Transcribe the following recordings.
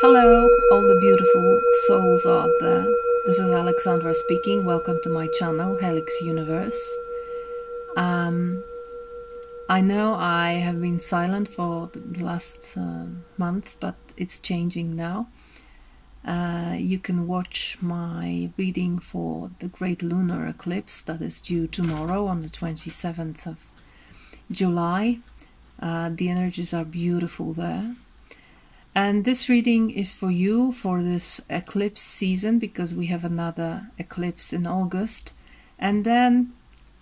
Hello, all the beautiful souls out there. This is Alexandra speaking. Welcome to my channel, Helix Universe. I know I have been silent for the last month, but it's changing now. You can watch my reading for the great lunar eclipse that is due tomorrow on the 27th of July. The energies are beautiful there. And this reading is for you for this eclipse season, because we have another eclipse in August. And then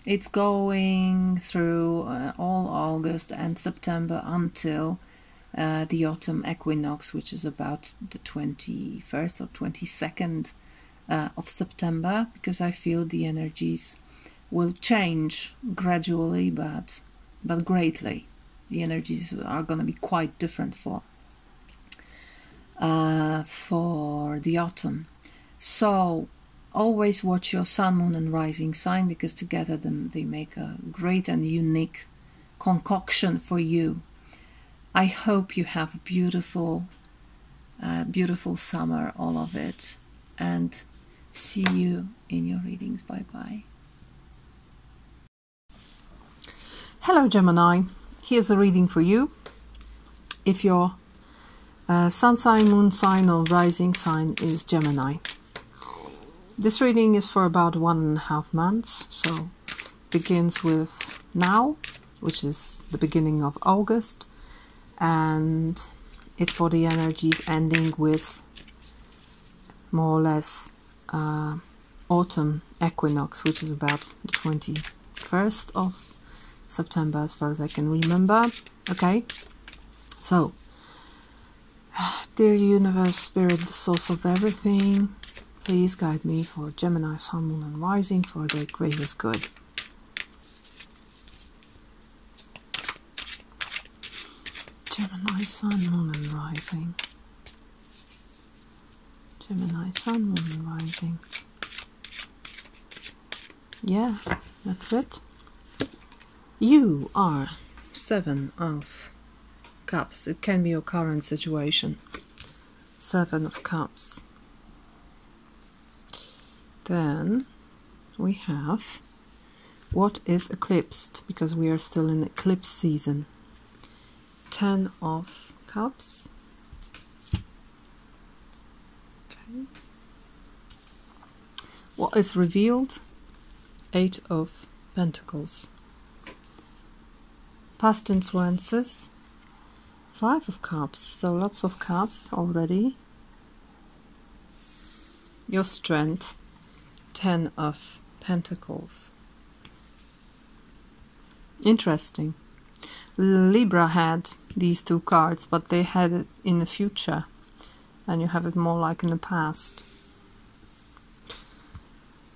it's going through all August and September until the autumn equinox, which is about the 21st or 22nd of September, because I feel the energies will change gradually, but greatly. The energies are going to be quite different for the autumn. So always watch your sun, moon and rising sign, because together they make a great and unique concoction for you. I hope you have a beautiful summer, all of it, and see you in your readings. Bye bye. Hello Gemini, here's a reading for you. If your sun sign, moon sign or rising sign is Gemini. This reading is for about 1.5 months, so begins with now, which is the beginning of August, and it's for the energies ending with more or less autumn equinox, which is about the 21st of September as far as I can remember. Okay, so dear universe, spirit, the source of everything, please guide me for Gemini, sun, moon and rising for their greatest good. Gemini, sun, moon and rising. Gemini, sun, moon and rising. Yeah, that's it. You are 7 of Cups. It can be your current situation. 7 of Cups. Then we have what is eclipsed, because we are still in eclipse season. 10 of Cups. Okay. What is revealed? 8 of Pentacles. Past influences. 5 of Cups, so lots of Cups already. Your strength. 10 of Pentacles. Interesting. Libra had these 2 cards, but they had it in the future, and you have it more like in the past.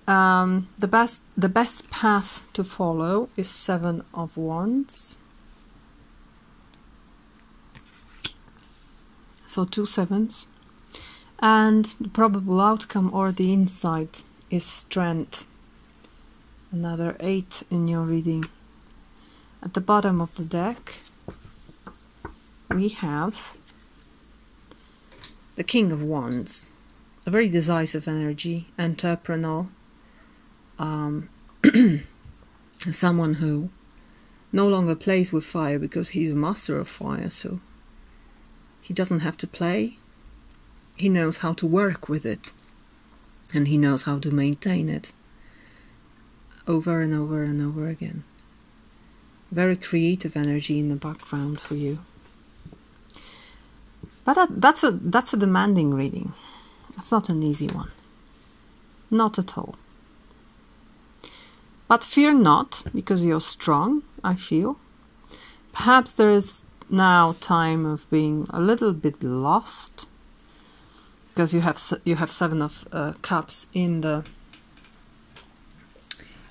The best path to follow is 7 of Wands. So 2 sevens, and the probable outcome or the insight is strength. Another 8 in your reading. At the bottom of the deck we have the King of Wands, a very decisive energy, entrepreneurial, someone who no longer plays with fire because he's a master of fire, so he doesn't have to play. He knows how to work with it, and he knows how to maintain it over and over and over again. Very creative energy in the background for you. But that's a demanding reading. It's not an easy one. Not at all. But fear not, because you're strong, I feel. Perhaps there is now time of being a little bit lost, because you have 7 of Cups in the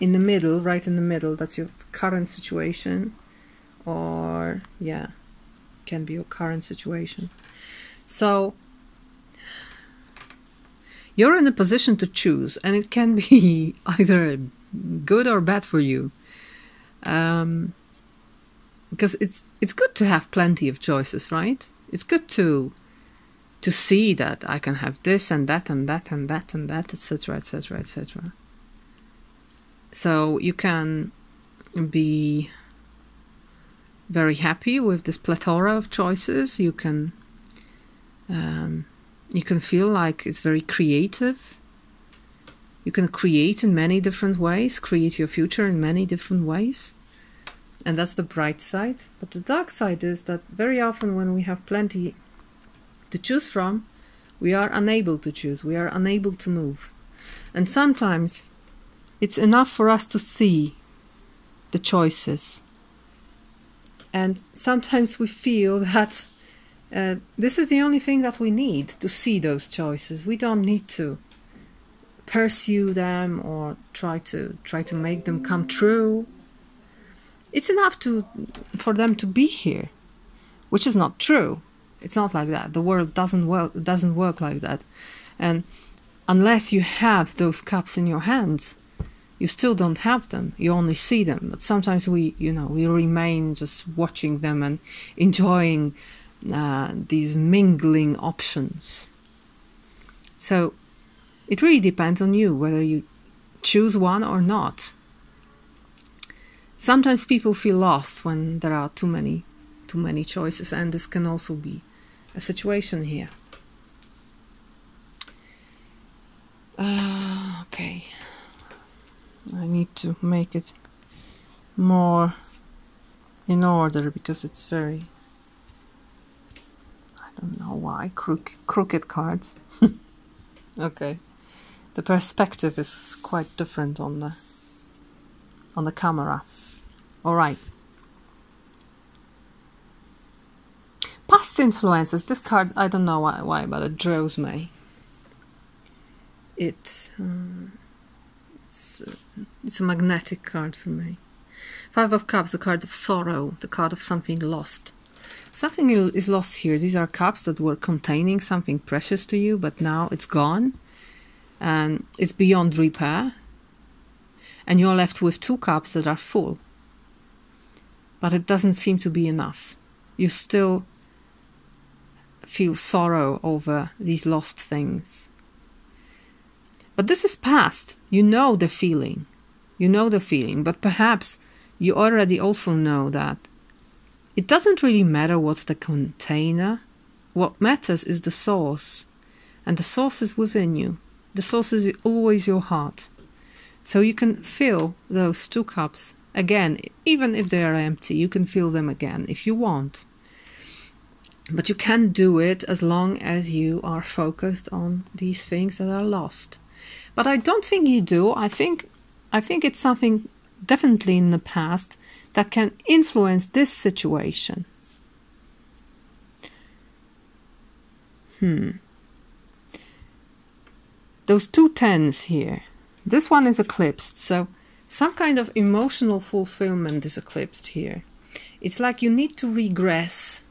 middle, right in the middle. That's your current situation, or yeah, can be your current situation. So you're in a position to choose, and it can be either good or bad for you. Because it's good to have plenty of choices, right? It's good to to see that I can have this and that and that and that and that, etc., etc., etc. So you can be very happy with this plethora of choices. You can feel like it's very creative. You can create in many different ways, create your future in many different ways. And that's the bright side. But the dark side is that very often when we have plenty to choose from, we are unable to choose. We are unable to move. And sometimes it's enough for us to see the choices. And sometimes we feel that this is the only thing that we need, to see those choices. We don't need to pursue them or try to make them come true. It's enough for them to be here, which is not true. It's not like that. The world doesn't work like that. And unless you have those cups in your hands, you still don't have them. You only see them. But sometimes we remain just watching them and enjoying these mingling options. So it really depends on you whether you choose one or not. Sometimes people feel lost when there are too many choices, and this can also be a situation here. Okay. I need to make it more in order because it's very, I don't know why, crooked cards. Okay. The perspective is quite different on the camera. All right. Past influences. This card, I don't know why, but it draws me. It's a magnetic card for me. Five of Cups, the card of sorrow, the card of something lost. Something is lost here. These are cups that were containing something precious to you, but now it's gone. And it's beyond repair. And you're left with two cups that are full. But it doesn't seem to be enough. You still feel sorrow over these lost things. But this is past. You know the feeling. You know the feeling. But perhaps you already also know that it doesn't really matter what's the container. What matters is the source. And the source is within you. The source is always your heart. So you can fill those two cups again. Even if they are empty, you can fill them again if you want. But you can't do it as long as you are focused on these things that are lost. But I don't think you do. I think it's something definitely in the past that can influence this situation. Those two tens here. This one is eclipsed, so some kind of emotional fulfillment is eclipsed here. It's like you need to regress.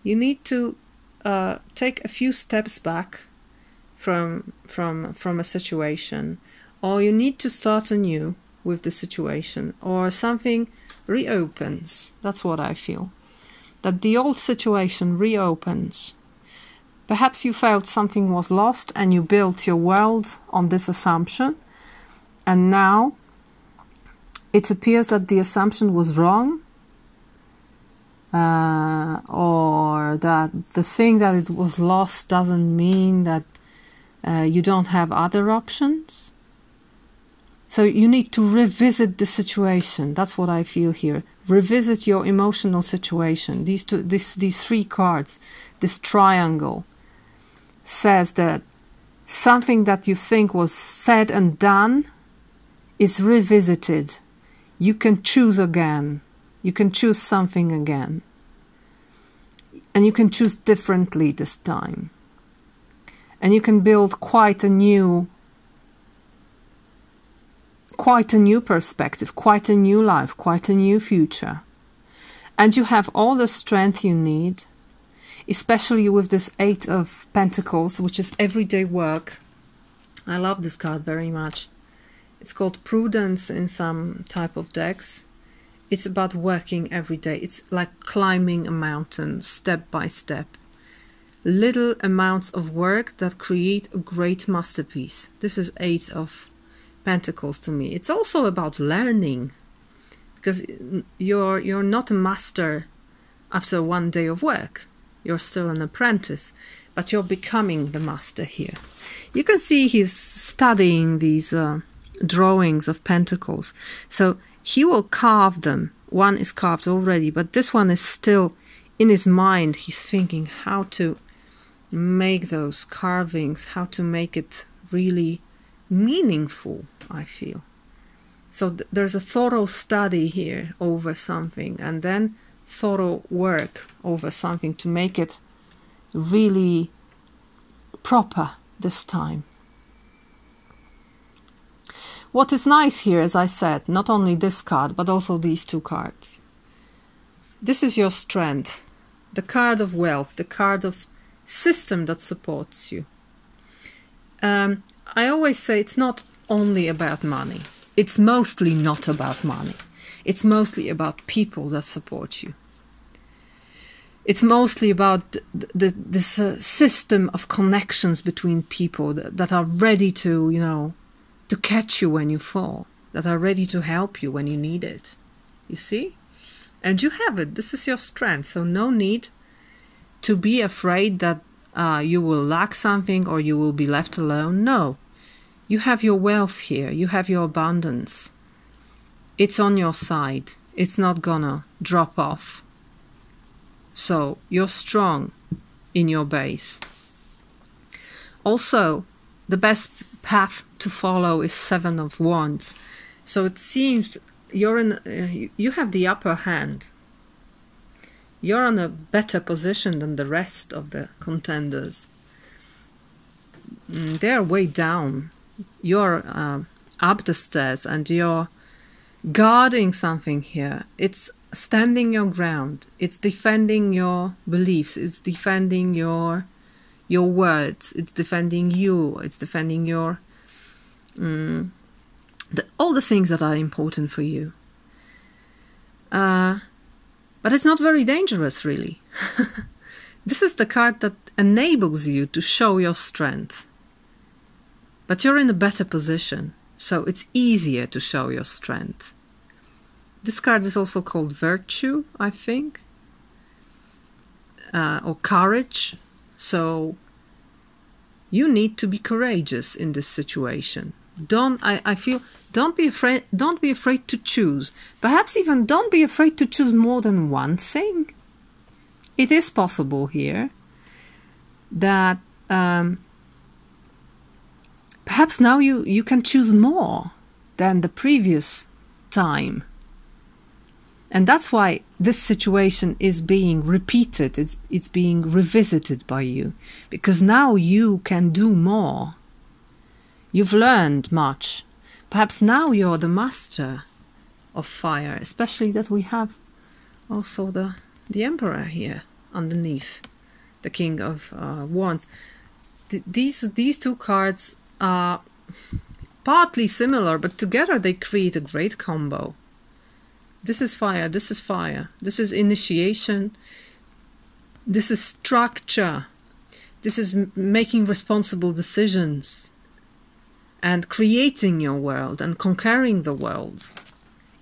You need to take a few steps back from a situation, or you need to start anew with the situation, or something reopens. That's what I feel. That the old situation reopens. Perhaps you felt something was lost and you built your world on this assumption, and now it appears that the assumption was wrong, or that the thing that it was lost doesn't mean that you don't have other options. So you need to revisit the situation. That's what I feel here. Revisit your emotional situation. These three cards, this triangle, says that something that you think was said and done is revisited. You can choose again. You can choose something again. And you can choose differently this time. And you can build quite a new perspective, quite a new life, quite a new future. And you have all the strength you need, especially with this Eight of Pentacles, which is everyday work. I love this card very much. It's called Prudence in some type of decks. It's about working every day. It's like climbing a mountain step by step. little amounts of work that create a great masterpiece. This is 8 of Pentacles to me. It's also about learning, because you're not a master after one day of work. You're still an apprentice, but you're becoming the master here. You can see he's studying these drawings of pentacles. So he will carve them. One is carved already, but this one is still in his mind. He's thinking how to make those carvings, how to make it really meaningful, I feel. So there's a thorough study here over something, and then thorough work over something to make it really proper this time. What is nice here, as I said, not only this card, but also these 2 cards. This is your strength, the card of wealth, the card of system that supports you. I always say it's not only about money. It's mostly not about money. It's mostly about people that support you. It's mostly about this system of connections between people that are ready to, you know, to catch you when you fall, that are ready to help you when you need it. You see? And you have it. This is your strength. So no need to be afraid that you will lack something or you will be left alone. No. You have your wealth here. You have your abundance. It's on your side. It's not gonna drop off. So you're strong in your base. Also, the best path to follow is 7 of Wands. So it seems you have the upper hand. You're in a better position than the rest of the contenders. They're way down. You're up the stairs and you're guarding something here. It's standing your ground. It's defending your beliefs. It's defending your words. It's defending you. It's defending your all the things that are important for you. But it's not very dangerous, really. This is the card that enables you to show your strength. But you're in a better position, so it's easier to show your strength. This card is also called Virtue, I think, or Courage. So you need to be courageous in this situation. I feel, don't be afraid to choose. Perhaps even don't be afraid to choose more than one thing. It is possible here that perhaps now you can choose more than the previous time. And that's why this situation is being repeated. It's being revisited by you, because now you can do more. You've learned much. Perhaps now you're the master of fire, especially that we have also the Emperor here underneath, the King of Wands. These 2 cards are partly similar, but together they create a great combo. This is fire, this is fire, this is initiation, this is structure, this is making responsible decisions and creating your world and conquering the world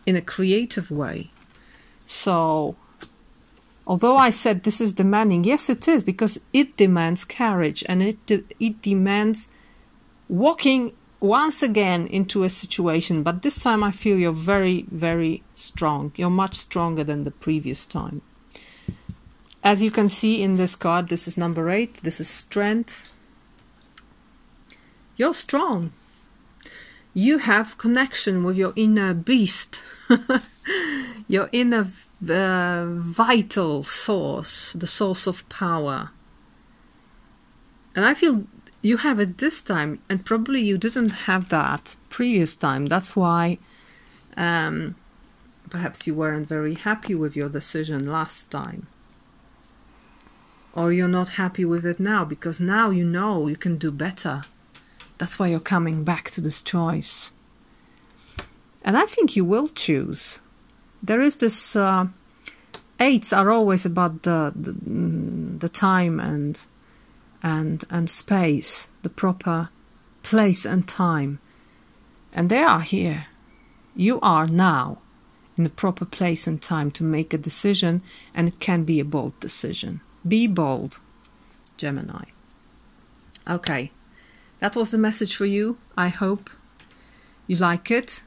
in a creative way. So, although I said this is demanding, yes it is, because it demands courage and it demands walking once again into a situation, but this time I feel you're very, very strong. You're much stronger than the previous time. As you can see in this card, this is number 8. This is strength. You're strong. You have connection with your inner beast, your inner vital source, the source of power. And I feel you have it this time, and probably you didn't have that previous time. That's why perhaps you weren't very happy with your decision last time. Or you're not happy with it now, because now you know you can do better. That's why you're coming back to this choice. And I think you will choose. There is this... 8s are always about the time and and space, the proper place and time. And they are here. You are now in the proper place and time to make a decision, and it can be a bold decision. Be bold, Gemini. Okay, that was the message for you. I hope you like it.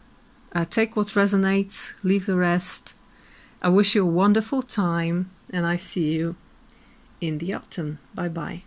Take what resonates, leave the rest. I wish you a wonderful time, and I see you in the autumn. Bye-bye.